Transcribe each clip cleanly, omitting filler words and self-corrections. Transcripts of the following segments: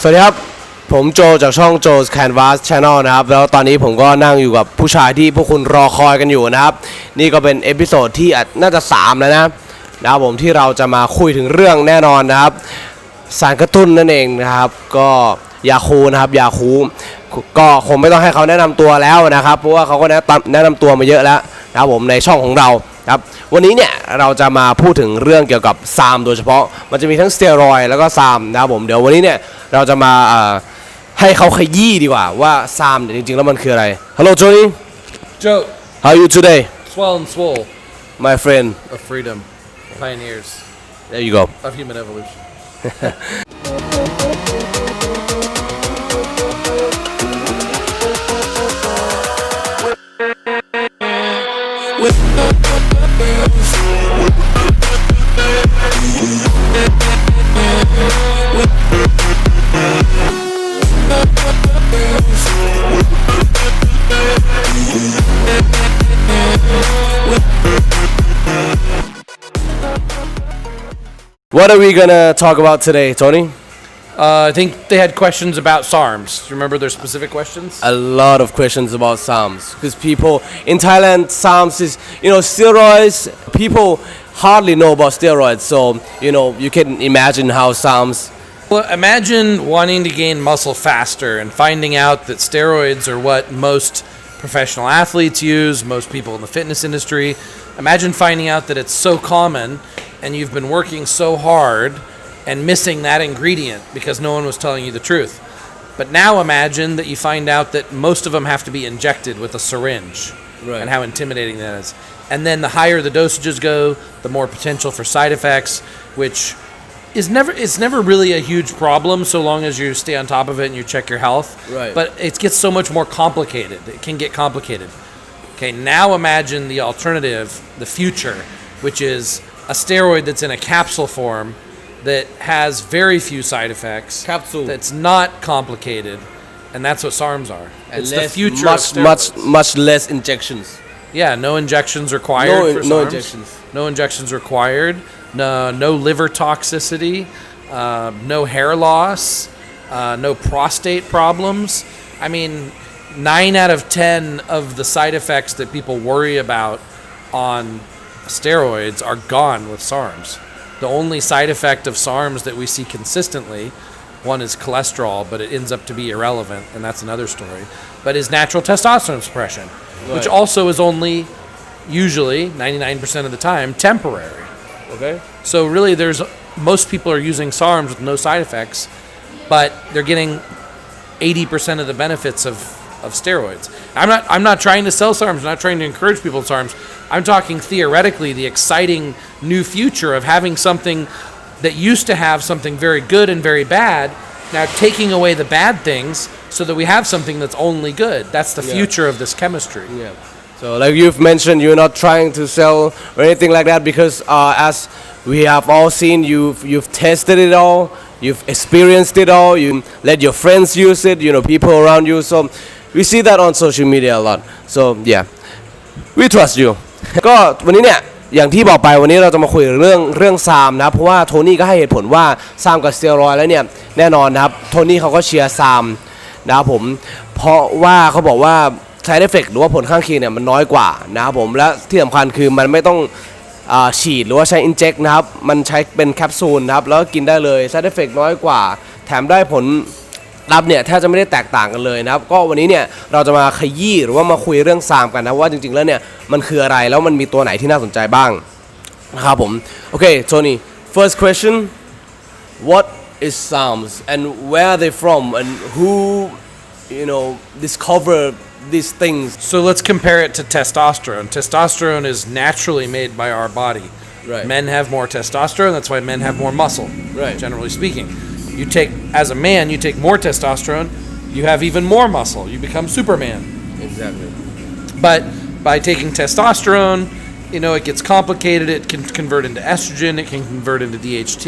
สวัสดีครับผมโจจากช่องโจ Canvas Channel นะครับแล้วตอนนี้ผมก็นั่งอยู่กับผู้ชายที่พวกคุณรอคอยกันอยู่นะครับนี่ก็เป็นเอพิโซดที่น่าจะ3แล้วนะครับผมที่เราจะมาคุยถึงเรื่องแน่นอนนะครับสารกระตุ้นนั่นเองนะครับก็ยาคูนะครับยาคูก็คงไม่ต้องให้เขาแนะนำตัวแล้วนะครับเพราะว่าเขาก็แนะนำตัวมาเยอะแล้วนะครับผมในช่องของเราครับวันนี้เนี่ยเราจะมาพูดถึงเรื่องเกี่ยวกับซามโดยเฉพาะมันจะมีทั้งสเตียรอยด์แล้วก็ซามนะครับผมเดี๋ยววันนี้เนี่ยเราจะมาให้เขาขยี้ดีกว่าว่าซามจริงๆแล้วมันคืออะไร Hello Tony Joe How are you today Swell and swole My friend of freedom Pioneers There you go of human evolution What are we gonna talk about today, Tony? I think they had questions about SARMs. Do you remember their specific questions? A lot of questions about SARMs because people in Thailand, SARMs is steroids. People hardly know about steroids, so you can imagine how SARMs. Well, imagine wanting to gain muscle faster and finding out that steroids are what most professional athletes use, most people in the fitness industry. Imagine finding out that it's so common and you've been working so hard and missing that ingredient because no one was telling you the truth. But now imagine that you find out that most of them have to be injected with a syringe, right, and how intimidating that is. And then the higher the dosages go, the more potential for side effects, which is never really a huge problem so long as you stay on top of it and you check your health. Right. But it gets so much more complicated. It can get complicated. Okay, now imagine the alternative, the future, which is a steroid that's in a capsule form that has very few side effects. Capsule. That's not complicated, and that's what SARMs are. And it's less, the future of steroids. much less injections. Yeah, no injections required for SARMs. No injections. No injections required. No liver toxicity. No hair loss. No prostate problems. I mean, 9 out of 10 of the side effects that people worry about on steroids are gone with SARMs. The only side effect of SARMs that we see consistently, one is cholesterol, but it ends up to be irrelevant, and that's another story, but is natural testosterone suppression, right, which also is only usually 99% of the time temporary. Okay. So really most people are using SARMs with no side effects, but they're getting 80% of the benefits of steroids. I'm not trying to sell SARMs. I'm not trying to encourage people to SARMs. I'm talking theoretically the exciting new future of having something that used to have something very good and very bad, now taking away the bad things so that we have something that's only good. That's the future of this chemistry. Yeah. So like you've mentioned, you're not trying to sell or anything like that because as we have all seen, you've tested it all, you've experienced it all, you let your friends use it, people around you. So we see that on social media a lot. So yeah, we trust you. ก็วันนี้เนี่ยอย่างที่บอกไปวันนี้เราจะมาคุยเรื่องซามนะเพราะว่าโทนี่ก็ให้เหตุผลว่าซามกับสเตียรอยด์แล้วเนี่ยแน่นอนนะครับโทนี่เขาก็เชียร์ซามนะครับผมเพราะว่าเขาบอกว่า side effect หรือว่าผลข้างเคียงเนี่ยมันน้อยกว่านะครับผมและที่สำคัญคือมันไม่ต้องฉีดหรือว่าใช้ inject นะครับมันใช้เป็นแคปซูลนะครับแล้วก็กินได้เลย side effect น้อยกว่าแถมได้ผลลัพธ์เนี่ยแทบจะไม่ได้แตกต่างกันเลยนะครับก็วันนี้เนี่ยเราจะมาขยี้หรือว่ามาคุยเรื่องซามกันนะว่าจริงๆแล้วเนี่ยมันคืออะไรแล้วมันมีตัวไหนที่น่าสนใจบ้างนะครับผมโอเค Tony first question what is SARMs and where are they from and who discover these things so let's compare it to testosterone. Testosterone is naturally made by our body. Right. Men have more testosterone, that's why men have more muscle, right, generally speaking. As a man, you take more testosterone, you have even more muscle. You become Superman. Exactly. But by taking testosterone, it gets complicated. It can convert into estrogen. It can convert into DHT.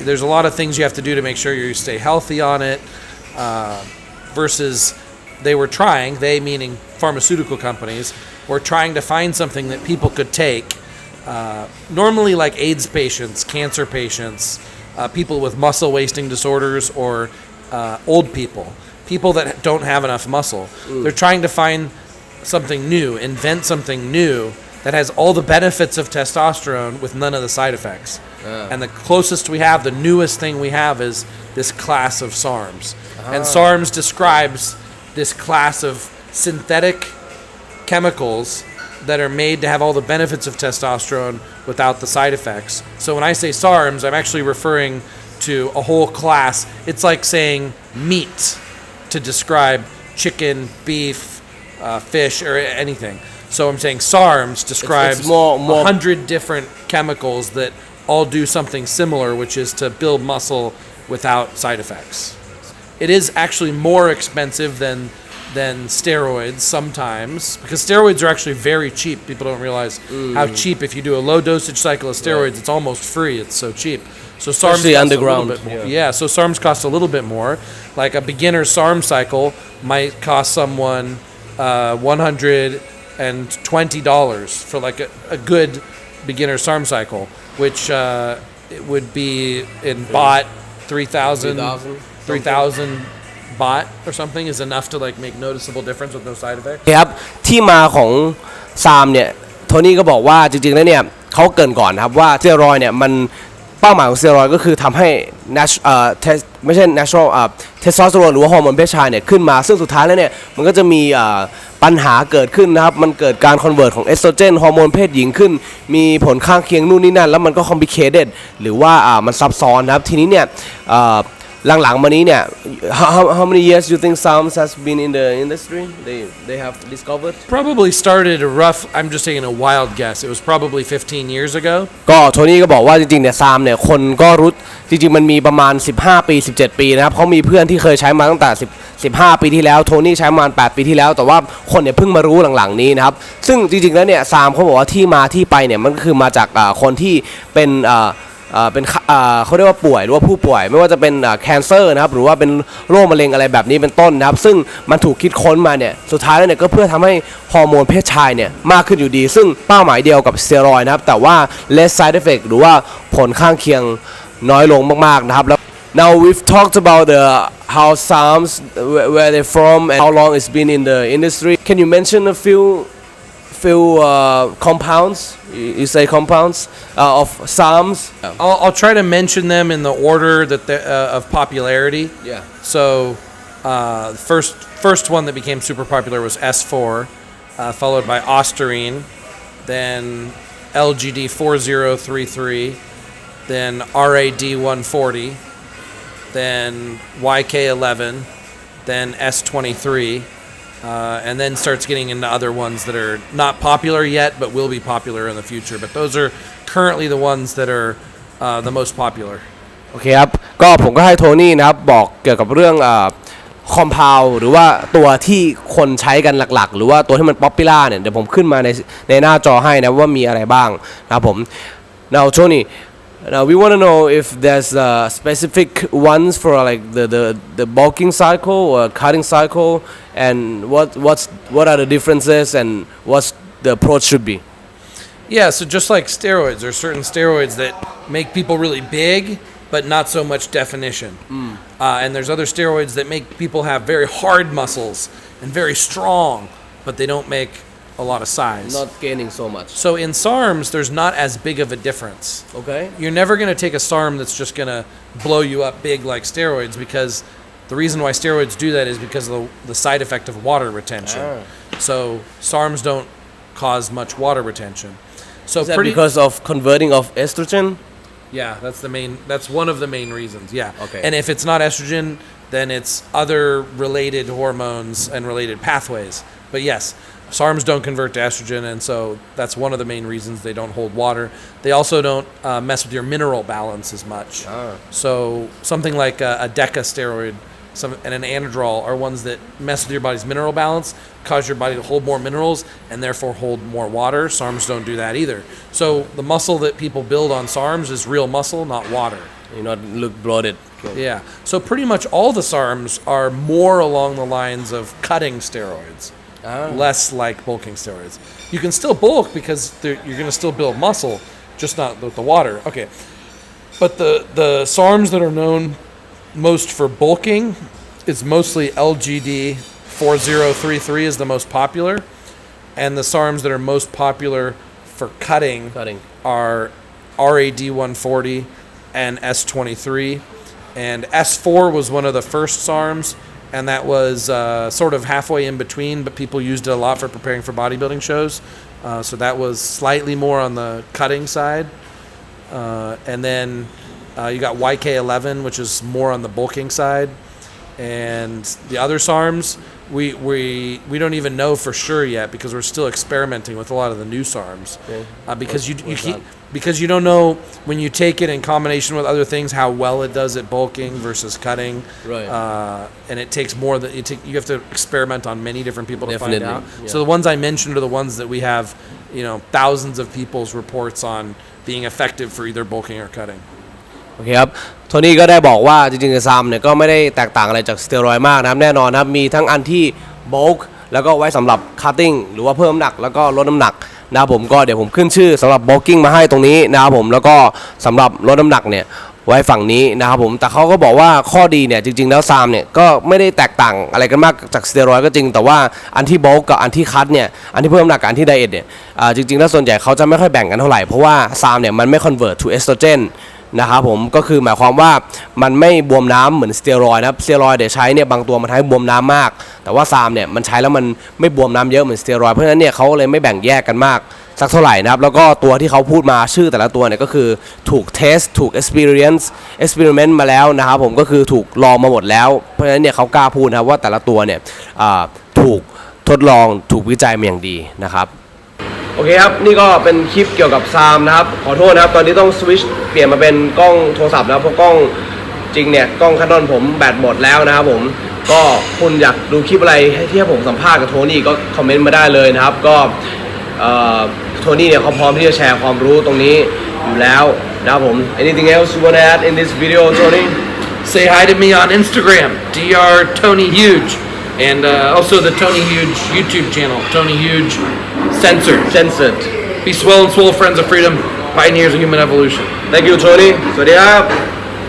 There's a lot of things you have to do to make sure you stay healthy on it. Versus they meaning pharmaceutical companies, were trying to find something that people could take. Normally like AIDS patients, cancer patients, people with muscle wasting disorders or old people that don't have enough muscle. They're trying to find something new, invent something new that has all the benefits of testosterone with none of the side effects. And the closest we have, the newest thing we have is this class of SARMs. And SARMs describes this class of synthetic chemicals that are made to have all the benefits of testosterone without the side effects. So when I say SARMs, I'm actually referring to a whole class. It's like saying meat to describe chicken, beef, fish, or anything. So I'm saying SARMs describes it's more 100 different chemicals that all do something similar, which is to build muscle without side effects. It is actually more expensive than steroids sometimes, because steroids are actually very cheap. People don't realize how cheap. If you do a low dosage cycle of steroids, it's almost free. It's so cheap. So SARMs cost underground, a little bit more. Yeah, so SARMs cost a little bit more. Like a beginner SARM cycle might cost someone $120 for like a good beginner SARM cycle, which it would be in baht 3,000 baht or something is enough to like make noticeable difference with no side effects. ครับที่มาของซามเนี่ยโทนี่ก็บอกว่าจริงๆแล้วเนี่ยเขาเกริ่นก่อนนะครับว่าสเตียรอยด์เนี่ยมันเป้าหมายของสเตียรอยด์ก็คือทำให้ไม่ใช่ natural เทสโทสเตอโรนหรือว่าฮอร์โมนเพศชายเนี่ยขึ้นมาซึ่งสุดท้ายแล้วเนี่ยมันก็จะมีปัญหาเกิดขึ้นนะครับมันเกิดการคอนเวิร์ตของเอสโตรเจนฮอร์โมนเพศหญิงขึ้นมีผลข้างเคียงนู่นนี่นั่นแล้วมันก็คอมพลิเคเต็ดหรือว่ามันซับซ้อนนะครับทีนี้เนี่ยหลังๆมานี้เนี่ย how many years do you think Sarms has been in the industry they have discovered Probably started a rough, I'm just taking a wild guess, it was probably 15 years ago. ก็โทนี่ก็บอกว่าจริงๆเนี่ยซามเนี่ยคนก็รู้จริงๆมันมีประมาณ15ปี17ปีนะครับเขามีเพื่อนที่เคยใช้มาตั้งแต่15ปีที่แล้วโทนี่ใช้มา8ปีที่แล้วแต่ว่าคนเนี่ยเพิ่งมารู้หลังๆนี้นะครับซึ่งจริงๆแล้วเนี่ยซามเขาบอกว่าที่มาที่ไปเนี่ยมันก็คือมาจากคนที่เป็นเขาเรียกว่าป่วยหรือว่าผู้ป่วยไม่ว่าจะเป็นแคนเซอร์นะครับหรือว่าเป็นโรคมะเร็งอะไรแบบนี้เป็นต้นนะครับซึ่งมันถูกคิดค้นมาเนี่ยสุดท้ายแล้วเนี่ยก็เพื่อทำให้ฮอร์โมนเพศชายเนี่ยมากขึ้นอยู่ดีซึ่งเป้าหมายเดียวกับสเตียรอยด์นะครับแต่ว่า less side effect หรือว่าผลข้างเคียงน้อยลงมากๆนะครับแล้ว now we've talked about how Sarms where they're from and how long it's been in the industry can you mention a few compounds you say compounds of Sarms I'll try to mention them in the order that of popularity. Yeah. So first one that became super popular was S4, followed by Osterine, then LGD 4033, then RAD 140, then YK11, then S23. And then starts getting into other ones that are not popular yet but will be popular in the future. But those are currently the ones that are the most popular. โอเคครับก็ผมก็ให้โทนี่นะครับบอกเกี่ยวกับเรื่องคอมเพลหรือว่าตัวที่คนใช้กันหลักๆหรือว่าตัวที่มันป๊อปปูล่าเนี่ยเดี๋ยวผมขึ้นมาในหน้าจอให้นะว่ามีอะไรบ้างนะครับผม Now Tony Now we want to know if there's specific ones for like the bulking cycle or cutting cycle, and what are the differences and what's the approach should be. Yeah, so just like steroids, there are certain steroids that make people really big, but not so much definition. And there's other steroids that make people have very hard muscles and very strong, but they don't make a lot of size. Not gaining so much. So in SARMs, there's not as big of a difference. Okay. You're never going to take a SARM that's just going to blow you up big like steroids, because the reason why steroids do that is because of the side effect of water retention. So SARMs don't cause much water retention. So is that because of converting of estrogen? Yeah, that's one of the main reasons. Yeah. Okay. And if it's not estrogen, then it's other related hormones and related pathways. But yes, SARMs don't convert to estrogen, and so that's one of the main reasons they don't hold water. They also don't mess with your mineral balance as much. So something like a decasteroid and an anadrol are ones that mess with your body's mineral balance, cause your body to hold more minerals, and therefore hold more water. SARMs don't do that either. So the muscle that people build on SARMs is real muscle, not water. You not look bloated. Yeah. So pretty much all the SARMs are more along the lines of cutting steroids. Less like bulking steroids. You can still bulk because you're going to still build muscle, just not with the water. Okay. But the SARMs that are known most for bulking is mostly LGD 4033 is the most popular, and the SARMs that are most popular for cutting are RAD 140 and S23, and S4 was one of the first SARMs, and that was sort of halfway in between, but people used it a lot for preparing for bodybuilding shows, so that was slightly more on the cutting side, and then you got YK11, which is more on the bulking side, and the other SARMs we don't even know for sure yet because we're still experimenting with a lot of the new SARMs, because you don't know when you take it in combination with other things how well it does at bulking versus cutting, right? And it takes more that you have to experiment on many different people to find out. Yeah. So the ones I mentioned are the ones that we have, thousands of people's reports on being effective for either bulking or cutting. โอเคครับโทนี่ก็ได้บอกว่าจริงๆซามเนี่ยก็ไม่ได้แตกต่างอะไรจากสเตียรอยด์มากนะครับแน่นอนนะครับมีทั้งอันที่โบลค์แล้วก็ไว้สำหรับคัตติ้งหรือว่าเพิ่มน้ำหนักแล้วก็ลดน้ำหนักนะครับผมก็เดี๋ยวผมขึ้นชื่อสำหรับโบลกิ้งมาให้ตรงนี้นะครับผมแล้วก็สำหรับลดน้ำหนักเนี่ยไว้ฝั่งนี้นะครับผมแต่เขาก็บอกว่าข้อดีเนี่ยจริงๆแล้วซามเนี่ยก็ไม่ได้แตกต่างอะไรกันมากจากสเตียรอยด์ก็จริงแต่ว่าอันที่โบลค์กับอันที่คัตเนี่ยอันที่เพิ่มน้ำหนักกับอันที่ไดเอทเนี่ยจริงๆแล้วส่วนใหญ่เขาจะไม่ค่อยแบ่งกันเท่าไหร่เพราะว่าซามเนี่ยมันไม่ convert to estrogenนะครับผมก็คือหมายความว่ามันไม่บวมน้ำเหมือนสเตียรอยด์นะครับสเตียรอยด์เดี๋ยวใช้เนี่ยบางตัวมันทำให้บวมน้ำมากแต่ว่าซามเนี่ยมันใช้แล้วมันไม่บวมน้ำเยอะเหมือนสเตียรอยด์เพราะฉะนั้นเนี่ยเขาเลยไม่แบ่งแยกกันมากสักเท่าไหร่นะครับแล้วก็ตัวที่เขาพูดมาชื่อแต่ละตัวเนี่ยก็คือถูกเทสถูก experiment มาแล้วนะครับผมก็คือถูกลองมาหมดแล้วเพราะฉะนั้นเนี่ยเขากล้าพูดนะครับว่าแต่ละตัวเนี่ยถูกทดลองถูกวิจัยมาอย่างดีนะครับโอเคครับนี่ก็เป็นคลิปเกี่ยวกับซามนะครับขอโทษนะครับตอนนี้ต้องสวิตช์เปลี่ยนมาเป็นกล้องโทรศัพท์นะเพราะกล้องจริงเนี่ยกล้องคันนอนผมแบตหมดแล้วนะครับผมก็คุณอยากดูคลิปอะไรให้ที่ผมสัมภาษณ์กับโทนี่ก็คอมเมนต์มาได้เลยนะครับก็โทนี่เนี่ยเขาพร้อมที่จะแชร์ความรู้ตรงนี้อยู่แล้วนะครับผม Anything else you want to add in this video, Tony? Say hi to me on Instagram, Dr.Tony Huge, and also the Tony Huge YouTube channel, Tony Huge Censored. Be swell and swole, friends of freedom, pioneers of human evolution. Thank you, Tony. สวัสดีครับ